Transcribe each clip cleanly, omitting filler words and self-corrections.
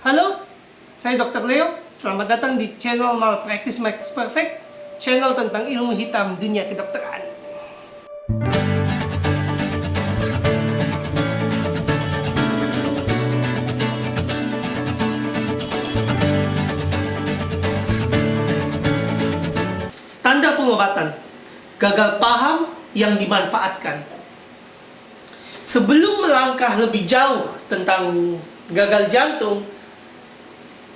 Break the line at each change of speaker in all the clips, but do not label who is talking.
Halo, saya Dr. Leo. Selamat datang di channel Malpractice Makes Perfect, channel tentang ilmu hitam dunia kedokteran. Standar pengobatan, gagal paham yang dimanfaatkan. Sebelum melangkah lebih jauh tentang gagal jantung,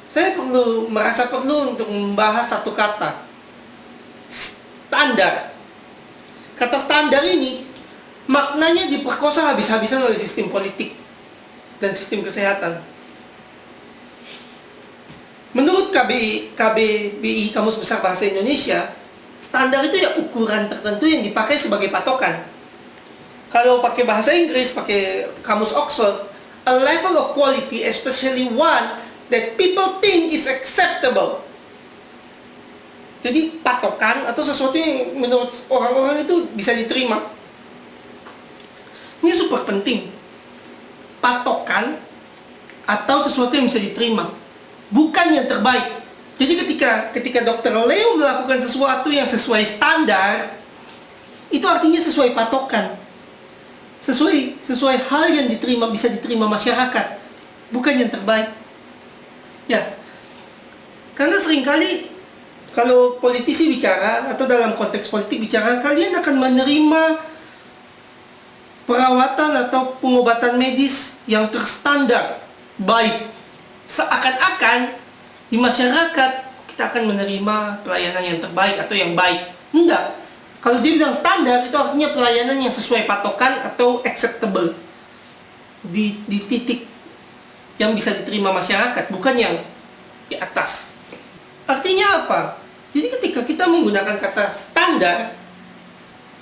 saya merasa perlu untuk membahas satu kata, standar. Kata standar ini maknanya diperkosa habis-habisan oleh sistem politik dan sistem kesehatan. Menurut KBBI Kamus Besar Bahasa Indonesia, standar itu ya ukuran tertentu yang dipakai sebagai patokan. Kalau pakai bahasa Inggris, pakai kamus Oxford, a level of quality, especially one that people think is acceptable. Jadi patokan atau sesuatu yang menurut orang-orang itu bisa diterima. Ini super penting. Patokan atau sesuatu yang bisa diterima, bukan yang terbaik. Jadi ketika Dr. Leo melakukan sesuatu yang sesuai standar, itu artinya sesuai patokan. Sesuai hal yang bisa diterima masyarakat, bukan yang terbaik. Ya, karena seringkali kalau politisi bicara atau dalam konteks politik bicara, kalian akan menerima perawatan atau pengobatan medis yang terstandar baik. Seakan-akan di masyarakat kita akan menerima pelayanan yang terbaik atau yang baik. Enggak. Kalau dia bilang standar, itu artinya pelayanan yang sesuai patokan atau acceptable di titik yang bisa diterima masyarakat, bukan yang di atas. Artinya apa? Jadi ketika kita menggunakan kata standar,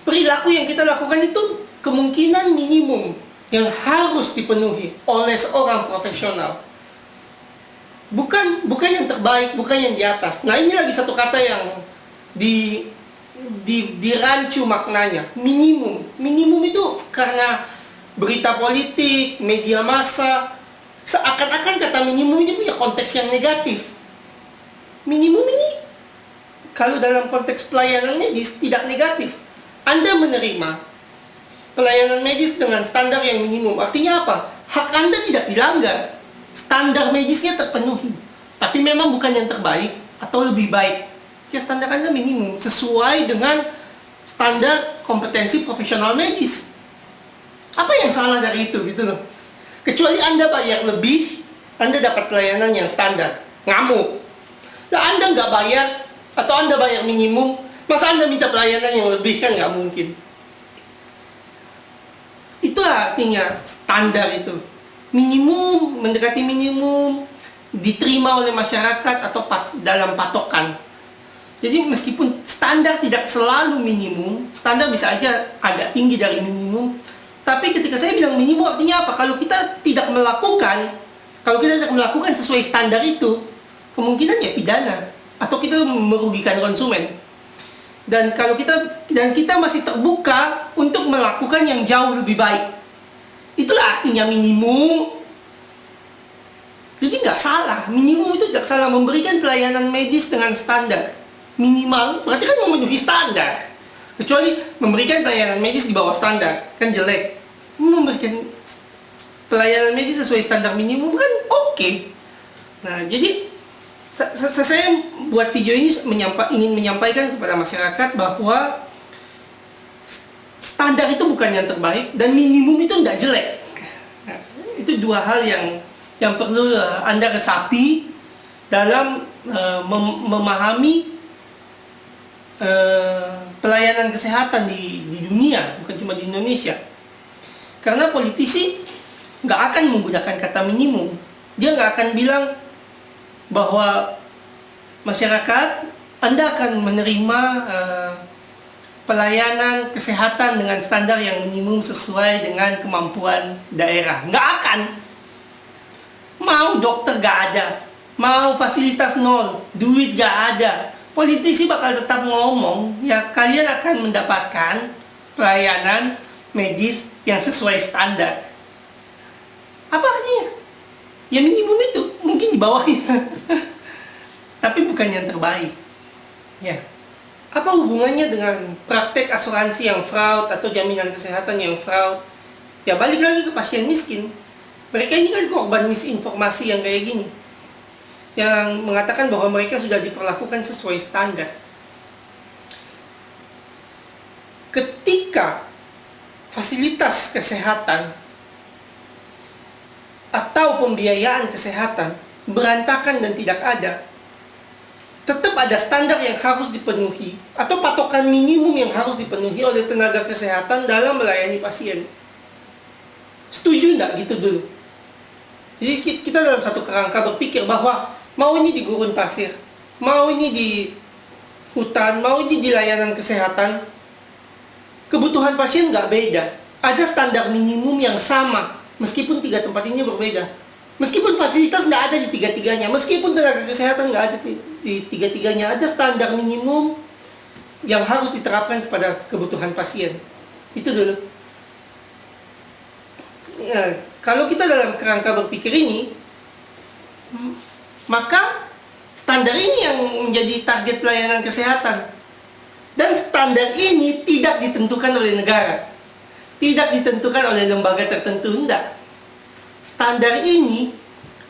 perilaku yang kita lakukan itu kemungkinan minimum yang harus dipenuhi oleh seorang profesional. Bukan yang terbaik, bukan yang di atas. Nah, ini lagi satu kata yang dirancu maknanya, minimum. Minimum itu karena berita politik, media massa, seakan-akan kata minimum ini punya konteks yang negatif. Minimum ini, kalau dalam konteks pelayanan medis, tidak negatif. Anda menerima pelayanan medis dengan standar yang minimum. Artinya apa? Hak Anda tidak dilanggar. Standar medisnya terpenuhi. Tapi memang bukan yang terbaik atau lebih baik. Ya, standar Anda minimum, sesuai dengan standar kompetensi profesional medis. Apa yang salah dari itu, gitu loh. Kecuali Anda bayar lebih, Anda dapat pelayanan yang standar. Ngamuk. Nah, Anda nggak bayar, atau Anda bayar minimum, masa Anda minta pelayanan yang lebih? Kan nggak mungkin. Itu artinya standar itu. Minimum, mendekati minimum, diterima oleh masyarakat atau dalam patokan. Jadi meskipun standar tidak selalu minimum, standar bisa aja agak tinggi dari minimum. Tapi ketika saya bilang minimum artinya apa? Kalau kita tidak melakukan sesuai standar itu, kemungkinan ya pidana atau kita merugikan konsumen. Dan kita masih terbuka untuk melakukan yang jauh lebih baik. Itulah artinya minimum. Jadi nggak salah, minimum itu tidak salah, memberikan pelayanan medis dengan standar minimal, berarti kan memenuhi standar. Kecuali memberikan pelayanan medis di bawah standar, kan jelek. Memberikan pelayanan medis sesuai standar minimum kan oke. Nah, jadi saya buat video ini ingin menyampaikan kepada masyarakat bahwa standar itu bukan yang terbaik dan minimum itu tidak jelek. Nah, itu dua hal yang perlu Anda resapi dalam memahami pelayanan kesehatan di dunia, bukan cuma di Indonesia. Karena politisi nggak akan menggunakan kata minimum. Dia nggak akan bilang bahwa masyarakat, Anda akan menerima pelayanan kesehatan dengan standar yang minimum sesuai dengan kemampuan daerah. Nggak akan. Mau dokter nggak ada, mau fasilitas nol, duit nggak ada, politisi bakal tetap ngomong, ya kalian akan mendapatkan pelayanan medis yang sesuai standar. Apa artinya? Ya minimum itu, mungkin di bawahnya. Tapi bukan yang terbaik. Ya. Apa hubungannya dengan praktek asuransi yang fraud atau jaminan kesehatan yang fraud? Ya balik lagi ke pasien miskin. Mereka ini kan korban misinformasi yang kayak gini, yang mengatakan bahwa mereka sudah diperlakukan sesuai standar. Ketika fasilitas kesehatan atau pembiayaan kesehatan berantakan dan tidak ada, tetap ada standar yang harus dipenuhi atau patokan minimum yang harus dipenuhi oleh tenaga kesehatan dalam melayani pasien. Setuju enggak gitu dulu? Jadi kita dalam satu kerangka berpikir bahwa mau ini di gurun pasir, mau ini di hutan, mau ini di layanan kesehatan, kebutuhan pasien nggak beda. Ada standar minimum yang sama, meskipun tiga tempat ini berbeda. Meskipun fasilitas nggak ada di tiga-tiganya, meskipun tenaga kesehatan nggak ada di tiga-tiganya, ada standar minimum yang harus diterapkan kepada kebutuhan pasien. Itu dulu. Ya, kalau kita dalam kerangka berpikir ini, maka standar ini yang menjadi target pelayanan kesehatan. Dan standar ini tidak ditentukan oleh negara, tidak ditentukan oleh lembaga tertentu, enggak. Standar ini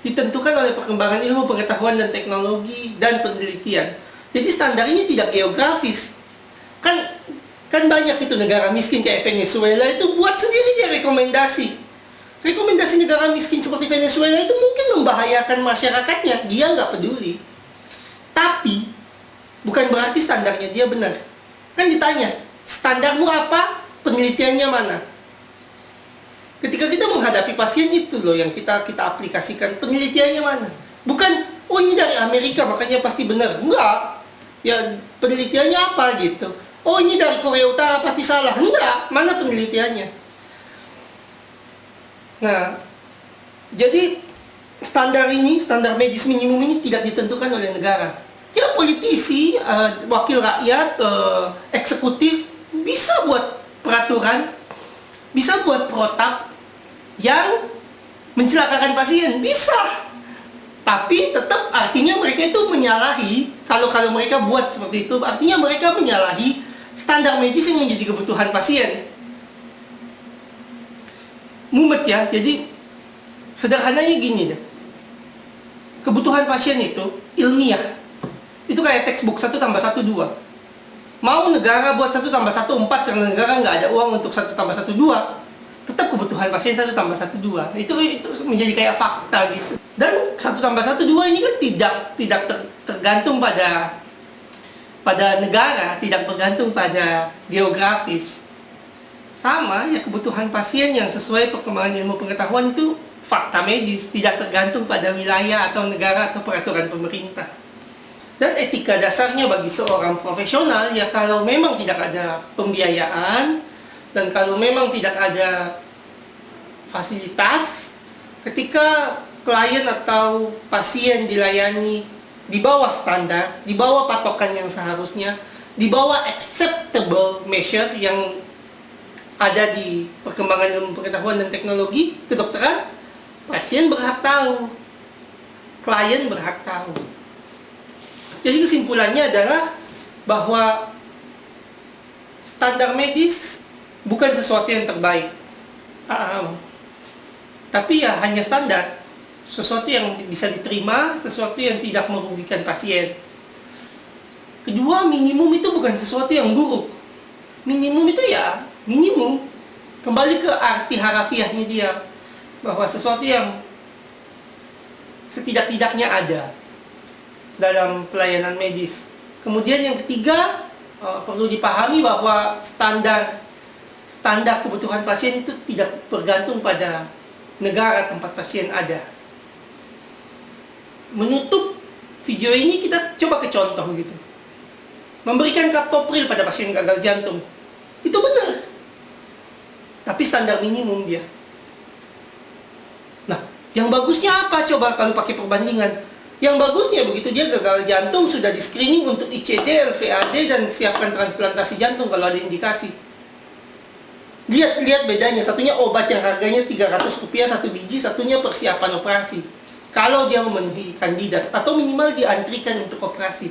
ditentukan oleh perkembangan ilmu pengetahuan dan teknologi dan penelitian. Jadi standar ini tidak geografis. Kan banyak itu negara miskin kayak Venezuela itu buat sendiri dia rekomendasi. Rekomendasi negara miskin seperti Venezuela itu mungkin membahayakan masyarakatnya, dia nggak peduli. Tapi bukan berarti standarnya dia benar. Kan ditanya, standarmu apa? Penelitiannya mana? Ketika kita menghadapi pasien itu loh yang kita aplikasikan, penelitiannya mana? Bukan, oh ini dari Amerika makanya pasti benar. Enggak. Ya penelitiannya apa gitu. Oh ini dari Korea Utara pasti salah. Enggak, mana penelitiannya? Nah, jadi standar ini, standar medis minimum ini tidak ditentukan oleh negara. Ya politisi, wakil rakyat, eksekutif bisa buat peraturan, bisa buat protap yang mencelakakan pasien, bisa. Tapi tetap artinya mereka itu menyalahi, kalau mereka buat seperti itu, artinya mereka menyalahi standar medis yang menjadi kebutuhan pasien. Mumet ya, jadi sederhananya gini deh. Kebutuhan pasien itu ilmiah. Itu kayak textbook 1 tambah 1, 2. Mau negara buat 1 tambah 1, 4 karena negara nggak ada uang untuk 1 tambah 1, 2. Tetap kebutuhan pasien 1 tambah 1, 2. Itu menjadi kayak fakta gitu. Dan 1 tambah 1, 2 ini kan tidak tergantung pada negara, tidak bergantung pada geografis. Sama ya, kebutuhan pasien yang sesuai perkembangan ilmu pengetahuan itu fakta medis, tidak tergantung pada wilayah atau negara atau peraturan pemerintah. Dan etika dasarnya bagi seorang profesional, ya kalau memang tidak ada pembiayaan, dan kalau memang tidak ada fasilitas, ketika klien atau pasien dilayani di bawah standar, di bawah patokan yang seharusnya, di bawah acceptable measure yang ada di perkembangan ilmu pengetahuan dan teknologi kedokteran, pasien berhak tahu, klien berhak tahu. Jadi kesimpulannya adalah bahwa standar medis bukan sesuatu yang terbaik, tapi ya hanya standar, sesuatu yang bisa diterima, sesuatu yang tidak merugikan pasien. Kedua, minimum itu bukan sesuatu yang buruk. Minimum itu ya minimum, kembali ke arti harafiahnya dia, bahwa sesuatu yang setidak-tidaknya ada dalam pelayanan medis. Kemudian yang ketiga, perlu dipahami bahwa standar kebutuhan pasien itu tidak bergantung pada negara tempat pasien ada. Menutup video ini kita coba ke contoh gitu. Memberikan kaptopril pada pasien gagal jantung, itu benar. Tapi standar minimum dia. Nah, yang bagusnya apa coba kalau pakai perbandingan? Yang bagusnya begitu dia gagal jantung sudah di screening untuk ICD, LVAD dan siapkan transplantasi jantung kalau ada indikasi. Lihat bedanya, satunya obat yang harganya Rp300 satu biji, satunya persiapan operasi. Kalau dia memenuhi kandidat, atau minimal diantrikan untuk operasi.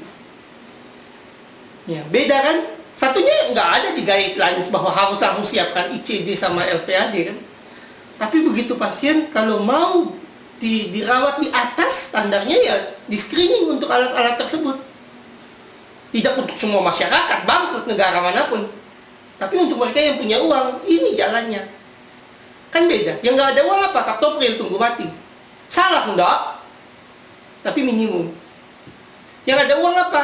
Ya, beda kan? Satunya nggak ada di guidelines bahwa harus langsung siapkan ICD sama LVAD kan. Tapi begitu pasien kalau mau dirawat di atas standarnya, ya di screening untuk alat-alat tersebut. Tidak untuk semua masyarakat, bangkrut negara manapun. Tapi untuk mereka yang punya uang, ini jalannya. Kan beda. Yang nggak ada uang apa? Kaptopril, tunggu mati. Salah enggak? Tapi minimum. Yang ada uang apa?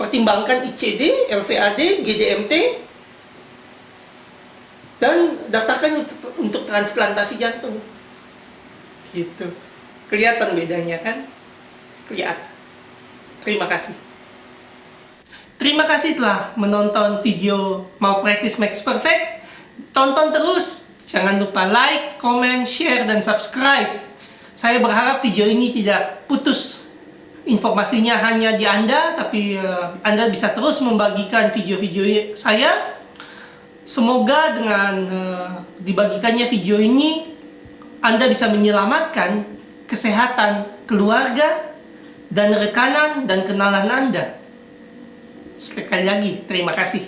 Pertimbangkan ICD, LVAD, GDMT, dan daftarkan untuk transplantasi jantung. Gitu. Kelihatan bedanya kan? Kelihatan. Terima kasih. Terima kasih telah menonton video Malpractice Makes Perfect. Tonton terus. Jangan lupa like, comment, share, dan subscribe. Saya berharap video ini tidak putus. Informasinya hanya di Anda, tapi Anda bisa terus membagikan video-video saya. Semoga dengan dibagikannya video ini, Anda bisa menyelamatkan kesehatan keluarga dan rekanan dan kenalan Anda. Sekali lagi, terima kasih.